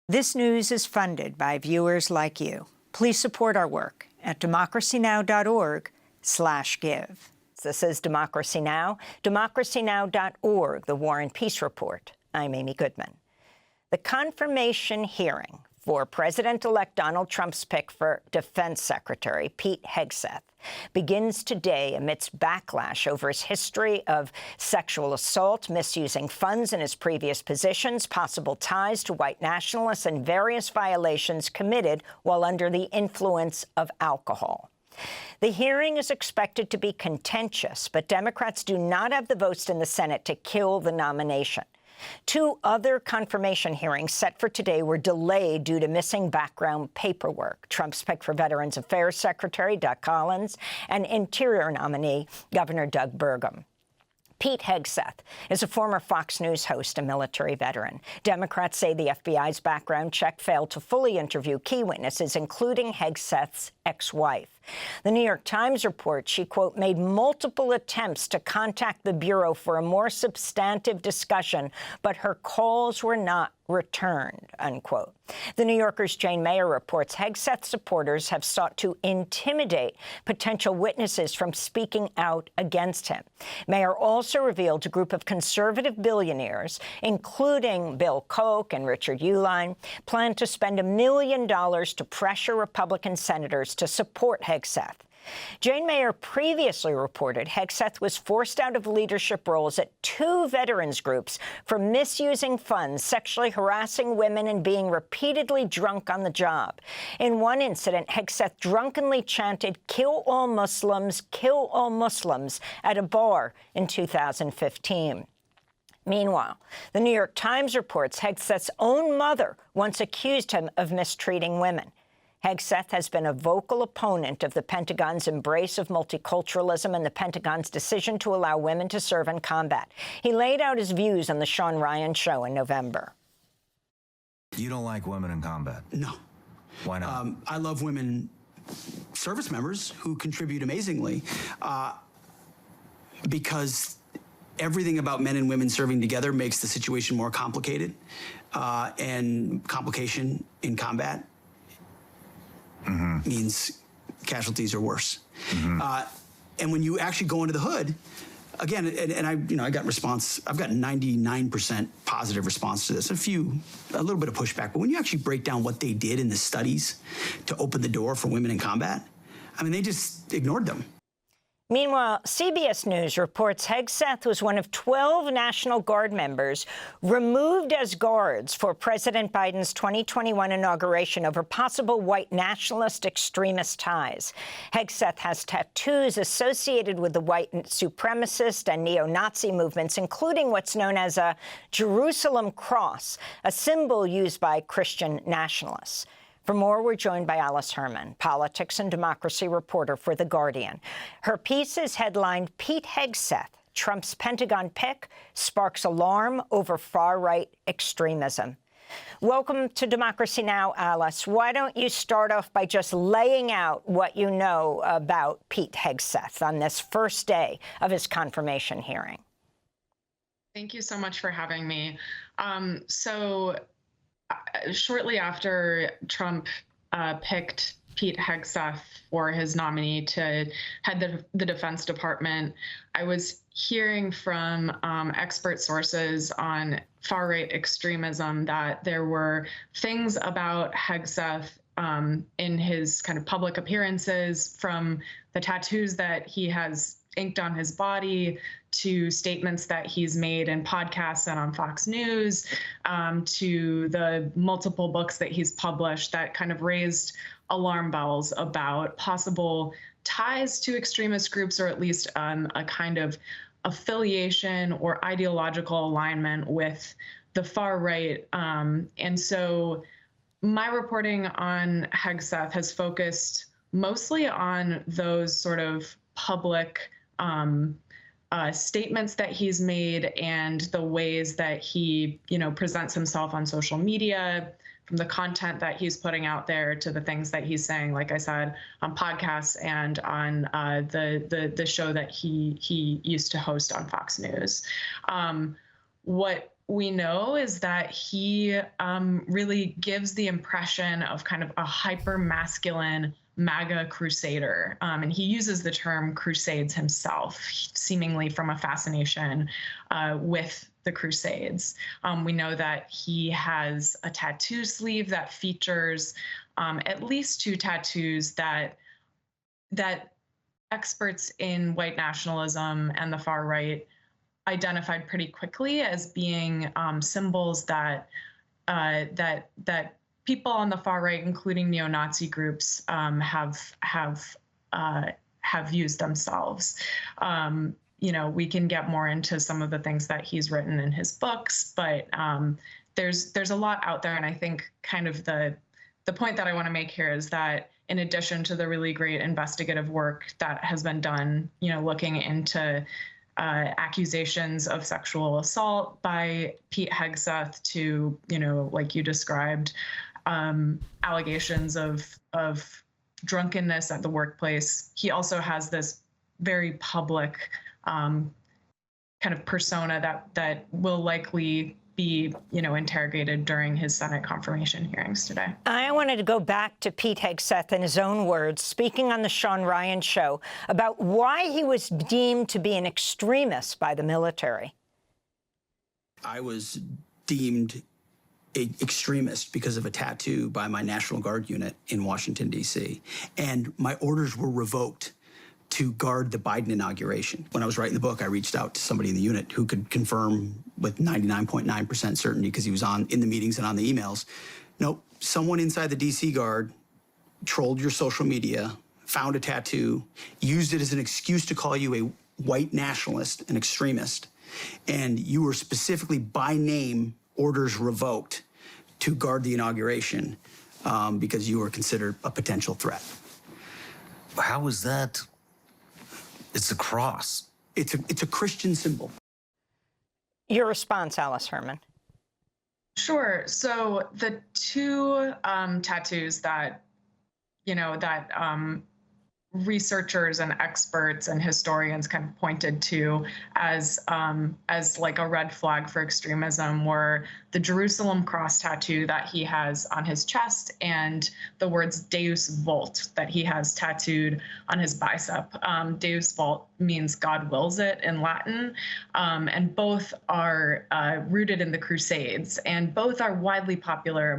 This news is funded by viewers like you. Please support our work at democracynow.org/give. This is Democracy Now!, democracynow.org, the War and Peace Report. I'm Amy Goodman. The confirmation hearing for President-elect Donald Trump's pick for Defense Secretary, Pete Hegseth, begins today amidst backlash over his history of sexual assault, misusing funds in his previous positions, possible ties to white nationalists, and various violations committed while under the influence of alcohol. The hearing is expected to be contentious, but Democrats do not have the votes in the Senate to kill the nomination. Two other confirmation hearings set for today were delayed due to missing background paperwork. Trump's pick for Veterans Affairs Secretary Doug Collins and Interior nominee Governor Doug Burgum. Pete Hegseth is a former Fox News host and military veteran. Democrats say the FBI's background check failed to fully interview key witnesses, including Hegseth's ex-wife. The New York Times reports she, quote, made multiple attempts to contact the Bureau for a more substantive discussion, but her calls were not returned, unquote. The New Yorker's Jane Mayer reports Hegseth supporters have sought to intimidate potential witnesses from speaking out against him. Mayer also revealed a group of conservative billionaires, including Bill Koch and Richard Uihlein, plan to spend $1 million to pressure Republican senators to support Hegseth. Jane Mayer previously reported Hegseth was forced out of leadership roles at two veterans groups for misusing funds, sexually harassing women, and being repeatedly drunk on the job. In one incident, Hegseth drunkenly chanted, "Kill all Muslims, kill all Muslims," at a bar in 2015. Meanwhile, the New York Times reports Hegseth's own mother once accused him of mistreating women. Hegseth has been a vocal opponent of the Pentagon's embrace of multiculturalism and the Pentagon's decision to allow women to serve in combat. He laid out his views on the Sean Ryan Show in November. You don't like women in combat? No. Why not? I love women service members who contribute amazingly because everything about men and women serving together makes the situation more complicated, and complication in combat means casualties are worse. And when you actually go into the hood, again, and I got response. I've got 99% positive response to this. A little bit of pushback, but when you actually break down what they did in the studies to open the door for women in combat, I mean, they just ignored them. Meanwhile, CBS News reports Hegseth was one of 12 National Guard members removed as guards for President Biden's 2021 inauguration over possible white nationalist extremist ties. Hegseth has tattoos associated with the white supremacist and neo-Nazi movements, including what's known as a Jerusalem cross, a symbol used by Christian nationalists. For more, we're joined by Alice Herman, politics and democracy reporter for The Guardian. Her piece is headlined, "Pete Hegseth, Trump's Pentagon pick sparks alarm over far-right extremism." Welcome to Democracy Now!, Alice. Why don't you start off by just laying out what you know about Pete Hegseth on this first day of his confirmation hearing? Thank you so much for having me. Shortly after Trump picked Pete Hegseth for his nominee to head the Defense Department, I was hearing from expert sources on far-right extremism that there were things about Hegseth in his kind of public appearances, from the tattoos that he has inked on his body to statements that he's made in podcasts and on Fox News, to the multiple books that he's published that kind of raised alarm bells about possible ties to extremist groups, or at least a kind of affiliation or ideological alignment with the far right. And so my reporting on Hegseth has focused mostly on those sort of public statements that he's made and the ways that he, presents himself on social media, from the content that he's putting out there to the things that he's saying, like I said, on podcasts and on the show that he used to host on Fox News. What we know is that he really gives the impression of kind of a hyper-masculine MAGA crusader. And he uses the term crusades himself, seemingly from a fascination with the Crusades. We know that he has a tattoo sleeve that features at least 2 tattoos that experts in white nationalism and the far right identified pretty quickly as being symbols that people on the far right, including neo-Nazi groups, have used themselves. We can get more into some of the things that he's written in his books, but there's a lot out there, and I think kind of the point that I want to make here is that in addition to the really great investigative work that has been done, looking into accusations of sexual assault by Pete Hegseth to, like you described, allegations of drunkenness at the workplace. He also has this very public kind of persona that will likely be, interrogated during his Senate confirmation hearings today. I wanted to go back to Pete Hegseth in his own words, speaking on the Sean Ryan show about why he was deemed to be an extremist by the military. I was deemed an extremist because of a tattoo by my National Guard unit in Washington, D.C., and my orders were revoked to guard the Biden inauguration. When I was writing the book, I reached out to somebody in the unit who could confirm with 99.9% certainty, because he was in the meetings and on the emails. Nope, someone inside the DC Guard trolled your social media, found a tattoo, used it as an excuse to call you a white nationalist, an extremist, and you were specifically by name orders revoked to guard the inauguration because you were considered a potential threat. How is that? It's a cross. It's a Christian symbol. Your response, Alice Herman. Sure. So the 2 tattoos that, researchers and experts and historians kind of pointed to as like a red flag for extremism were the Jerusalem cross tattoo that he has on his chest and the words Deus Vult that he has tattooed on his bicep. Deus Vult means God wills it in Latin, and both are rooted in the Crusades, and both are widely popular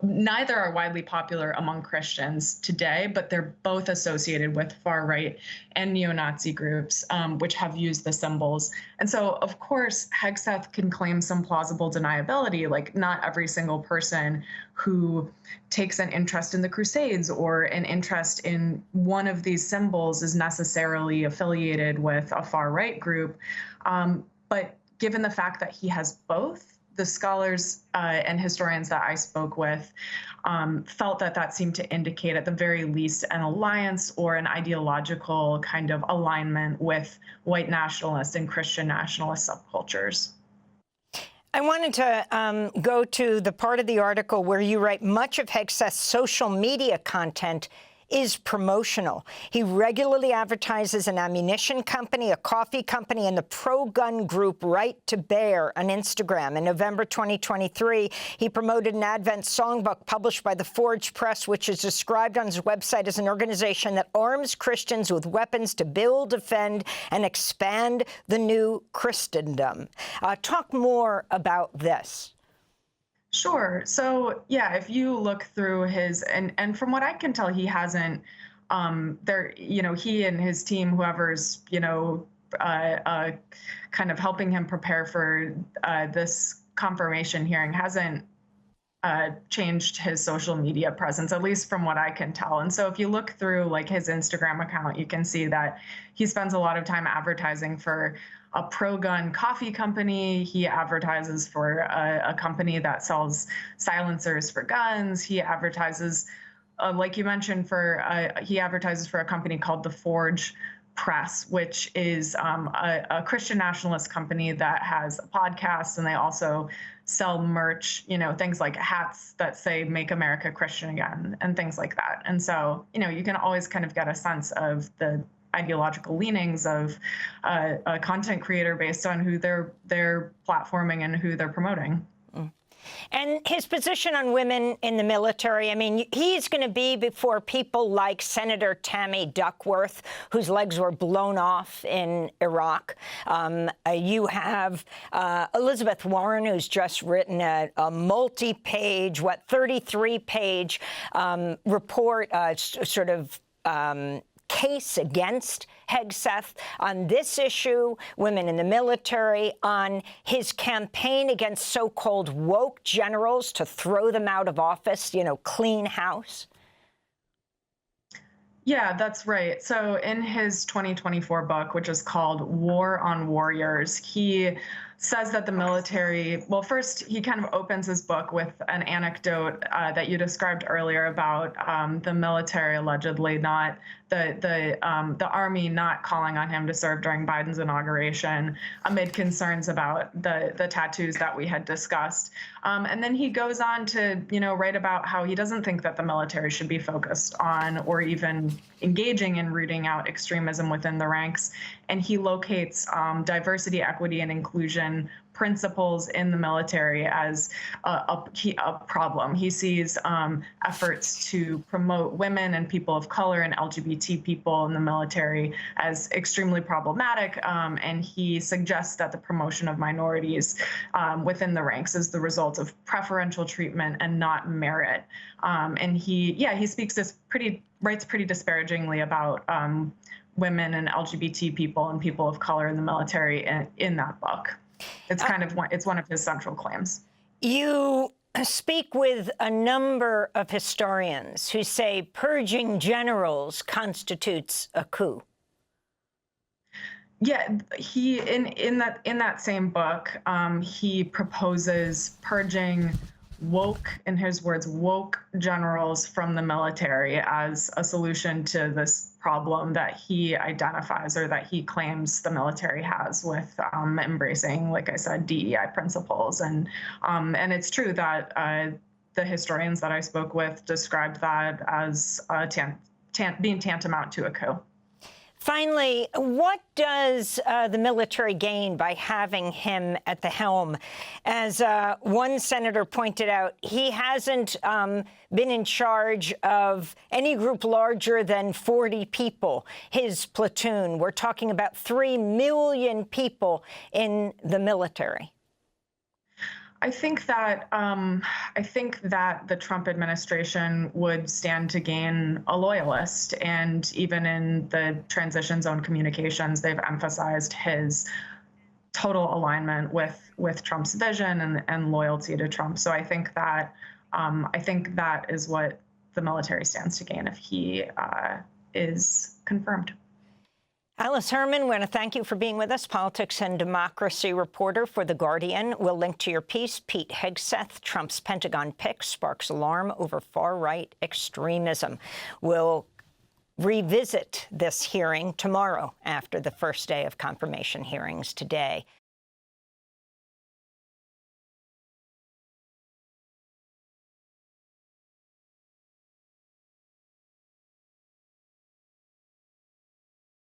neither are widely popular among Christians today, but they're both associated with far-right and neo-Nazi groups, which have used the symbols. And so, of course, Hegseth can claim some plausible deniability, like not every single person who takes an interest in the Crusades or an interest in one of these symbols is necessarily affiliated with a far-right group. But given the fact that he has both, the scholars and historians that I spoke with felt that seemed to indicate at the very least an alliance or an ideological kind of alignment with white nationalist and Christian nationalist subcultures. I wanted to go to the part of the article where you write much of Hegseth's social media content is promotional. He regularly advertises an ammunition company, a coffee company, and the pro-gun group Right to Bear on Instagram. In November 2023, he promoted an Advent songbook published by the Forge Press, which is described on his website as an organization that arms Christians with weapons to build, defend, and expand the new Christendom. Talk more about this. Sure. So, yeah, if you look through his, and from what I can tell, he hasn't, he and his team, whoever's, kind of helping him prepare for this confirmation hearing, hasn't changed his social media presence, at least from what I can tell. And so if you look through like his Instagram account, you can see that he spends a lot of time advertising for a pro-gun coffee company. He advertises for a company that sells silencers for guns. He advertises, like you mentioned, he advertises for a company called the Forge Press, which is a Christian nationalist company that has a podcast, and they also sell merch, things like hats that say "Make America Christian Again" and things like that. And so, you can always kind of get a sense of the ideological leanings of a content creator based on who they're platforming and who they're promoting. And his position on women in the military, I mean, he's going to be before people like Senator Tammy Duckworth, whose legs were blown off in Iraq. You have Elizabeth Warren, who's just written a multi-page, 33-page report, case against Hegseth on this issue, women in the military, on his campaign against so-called woke generals to throw them out of office, clean house? Yeah, that's right. So in his 2024 book, which is called War on Warriors, he says that the military, well, first, he kind of opens his book with an anecdote that you described earlier about the military allegedly not, the army not calling on him to serve during Biden's inauguration amid concerns about the tattoos that we had discussed. And then he goes on to, write about how he doesn't think that the military should be focused on or even engaging in rooting out extremism within the ranks. And he locates diversity, equity, and inclusion principles in the military as a problem. He sees efforts to promote women and people of color and LGBT people in the military as extremely problematic, and he suggests that the promotion of minorities within the ranks is the result of preferential treatment and not merit. And he speaks writes pretty disparagingly about women and LGBT people and people of color in the military in that book. It's it's one of his central claims. You speak with a number of historians who say purging generals constitutes a coup. Yeah, he in that same book, he proposes purging in his words, woke generals from the military as a solution to this problem that he identifies or that he claims the military has with embracing, like I said, DEI principles. And it's true that the historians that I spoke with described that as being tantamount to a coup. Finally, what does the military gain by having him at the helm? As one senator pointed out, he hasn't been in charge of any group larger than 40 people. His platoon, we're talking about 3 million people in the military. I think that the Trump administration would stand to gain a loyalist, and even in the transition zone communications, they've emphasized his total alignment with Trump's vision and loyalty to Trump. So I think that is what the military stands to gain if he is confirmed. Alice Herman, we want to thank you for being with us, politics and democracy reporter for The Guardian. We'll link to your piece, Pete Hegseth, Trump's Pentagon pick sparks alarm over far-right extremism. We'll revisit this hearing tomorrow after the first day of confirmation hearings today.